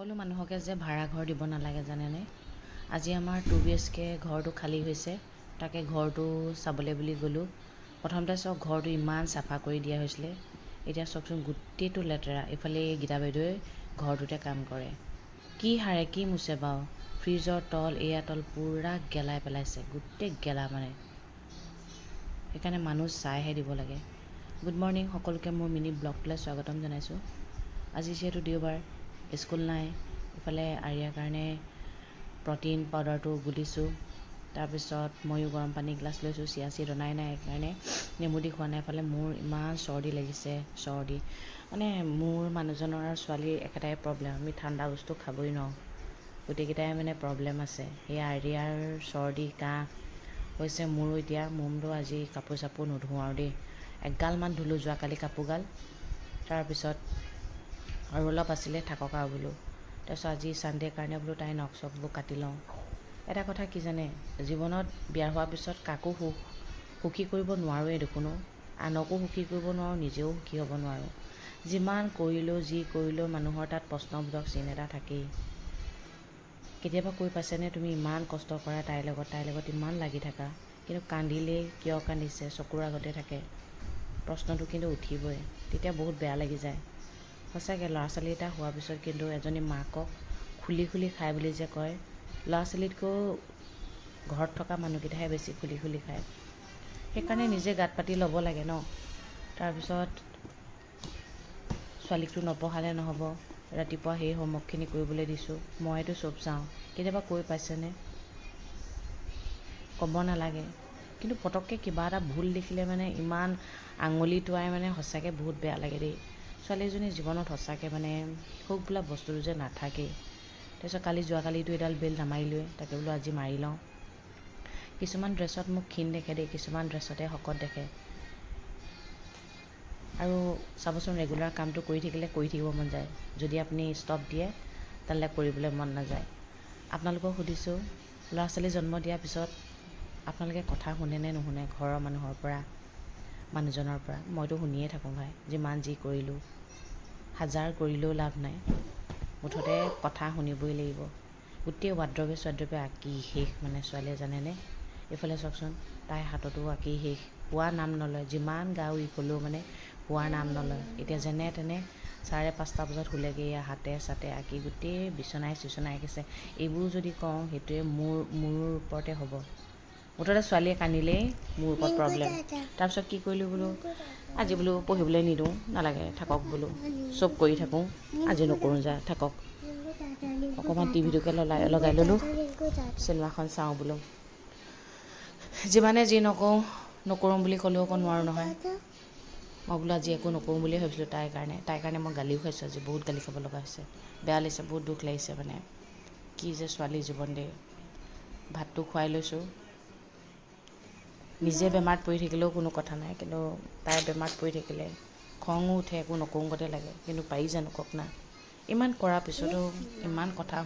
সকলো মানুহকে যে ভাড়া ঘৰ দিব নালাগে জানেনে। আজি আমাৰ 2 BHK ঘৰটো খালী হৈছে, তাকে ঘৰটো চাবলৈ বুলি গ'লোঁ। প্ৰথমতে চাওক ঘৰটো ইমান চাফা কৰি দিয়া হৈছিলে, এতিয়া চাওকচোন গোটেইটো লেতেৰা। এইফালে গীতা বাইদেৱে ঘৰটোতে কাম কৰে, কি হাৰে কি মুছে বাৰু। ফ্ৰিজৰ তল এয়া তল পূৰা গেলাই পেলাইছে, গোটেই গেলা মানে। সেইকাৰণে মানুহ চাইহে দিব লাগে। গুড মৰ্ণিং সকলোকে মোৰ মিনি ব্লগটোলৈ স্বাগতম জনাইছোঁ। আজি যিহেতু দেওবাৰ, স্কুল নাই। ইফালে আৰিয়াৰ কাৰণে প্ৰ'টিন পাউডাৰটো গুলিছোঁ। তাৰপিছত ময়ো গৰম পানী গিলাচ লৈছোঁ, চিয়াচি ৰনাই নাই সেইকাৰণে নেমু দি খোৱা নাই। এফালে মোৰ ইমান চৰ্দি লাগিছে, চৰ্দি মানে মোৰ মানুহজনৰ আৰু ছোৱালীৰ একেটাই প্ৰব্লেম, আমি ঠাণ্ডা বস্তু খাবই নোৱাৰোঁ। গোটেইকেইটাই মানে প্ৰব্লেম আছে। সেই আৰিয়াৰ চৰ্দি কাহ হৈছে, মোৰো এতিয়া মোৰতো আজি কাপোৰ চাপোৰ নোধোওঁ আৰু দেই। এগালমান ধুলোঁ যোৱাকালি কাপোৰগাল, তাৰপিছত আৰু অলপ আছিলে থাকক আৰু বোলো। তাৰপিছত আজি ছানডে' কাৰণে বোলো তাই নখ চখবোৰ কাটি লওঁ। এটা কথা কি জানে, জীৱনত বিয়া হোৱাৰ পিছত কাকো সুখী কৰিব নোৱাৰোঁৱেই দেখোনো। আনকো সুখী কৰিব নোৱাৰোঁ, নিজেও সুখী হ'ব নোৱাৰোঁ। যিমান কৰিলেও যি কৰিলেও মানুহৰ তাত প্ৰশ্নবোধক চিন এটা থাকেই। কেতিয়াবা কৈ পাইছেনে তুমি ইমান কষ্ট কৰা তাইৰ লগত ইমান লাগি থাকা, কিন্তু কান্দিলেই কিয় কান্দিছে চকুৰ আগতে থাকে। প্ৰশ্নটো কিন্তু উঠিবই, তেতিয়া বহুত বেয়া লাগি যায়। সঁচাকৈ ল'ৰা ছোৱালী এটা হোৱাৰ পিছত কিন্তু এজনী মাকক খুলি খুলি খায় বুলি যে কয়, ল'ৰা ছোৱালীতকৈও ঘৰত থকা মানুহকেইটাহে বেছি খুলি খুলি খায়। সেইকাৰণে নিজে গাত পাতি ল'ব লাগে ন। তাৰপিছত ছোৱালীকটো নপঢ়ালে নহ'ব, ৰাতিপুৱা সেই হোমৱৰ্কখিনি কৰিবলৈ দিছোঁ। মইতো চব চাওঁ। কেতিয়াবা কৈ পাইছেনে, ক'ব নালাগে, কিন্তু পটককৈ কিবা এটা ভুল দেখিলে মানে ইমান আঙুলি টোৱাই মানে সঁচাকৈ বহুত বেয়া লাগে দেই। ছোৱালীজনীৰ জীৱনত সঁচাকৈ মানে সুখ বোলা বস্তুটো যে নাথাকেই। তাৰপিছত যোৱাকালিতো এডাল বেল্ট নামাৰিলোৱে, তাকে বোলো আজি মাৰি লওঁ। কিছুমান ড্ৰেছত মোক ক্ষীণ দেখে দেই, কিছুমান ড্ৰেছতে শকত দেখে। আৰু চাবচোন ৰেগুলাৰ কামটো কৰি থাকিব মন যায়, যদি আপুনি ষ্টপ দিয়ে তেনেহ'লে কৰিবলৈ মন নাযায়। আপোনালোকক সুধিছোঁ, ল'ৰা ছোৱালী জন্ম দিয়াৰ পিছত আপোনালোকে কথা শুনে নে নুশুনে ঘৰৰ মানুহৰ পৰা, মানুহজনৰ পৰা? মইতো শুনিয়ে থাকোঁ ভাই, যিমান যি কৰিলোঁ, হাজাৰ কৰিলেও লাভ নাই, মুঠতে কথা শুনিবই লাগিব। গোটেই ৱাৰ্ড্ৰবে আঁকি শেষ মানে ছোৱালীয়ে জানেনে। এইফালে চাওকচোন তাইৰ হাততো আঁকি শেষ, শোৱা নাম নলয়। যিমান গা উইক হ'লেও মানে শোৱাৰ নাম নলয়। এতিয়া যেনে তেনে 5:30 বজাত শুলেগৈ, হাতে চাতে আঁকি গোটেই বিচনাই আঁকিছে। এইবোৰ যদি কওঁ সেইটোৱে মোৰ ওপৰতে হ'ব। মুঠতে ছোৱালীয়ে কান্দিলেই মোৰ ওপৰত প্ৰব্লেম। তাৰপিছত কি কৰিলোঁ বোলো, আজি বোলো পঢ়িবলৈ নিদিওঁ, নালাগে থাকক বোলো, চব কৰি থাকোঁ, আজি নকৰোঁ যা থাকক। অকণমান টিভিটোকে লগাই ল'লোঁ, চিনেমাখন চাওঁ বোলো। যিমানে যি নকৰোঁ বুলি ক'লেও আকৌ নোৱাৰোঁ নহয়। মই বোলো আজি একো নকৰোঁ বুলিয়ে ভাবিছিলোঁ তাইৰ কাৰণে মই গালিও খাইছোঁ, আজি বহুত গালি খাব লগা হৈছে। বেয়া লাগিছে, বহুত দুখ লাগিছে মানে। কি যে ছোৱালী জীৱন দেই। ভাতটো খুৱাই লৈছোঁ। নিজে বেমাৰত পৰি থাকিলেও কোনো কথা নাই, কিন্তু তাই বেমাৰত পৰি থাকিলে খঙো উঠে, একো নকৰোঁ গতে লাগে। কিন্তু পাৰি জানো কওক না, ইমান কৰাৰ পিছতো ইমান কথা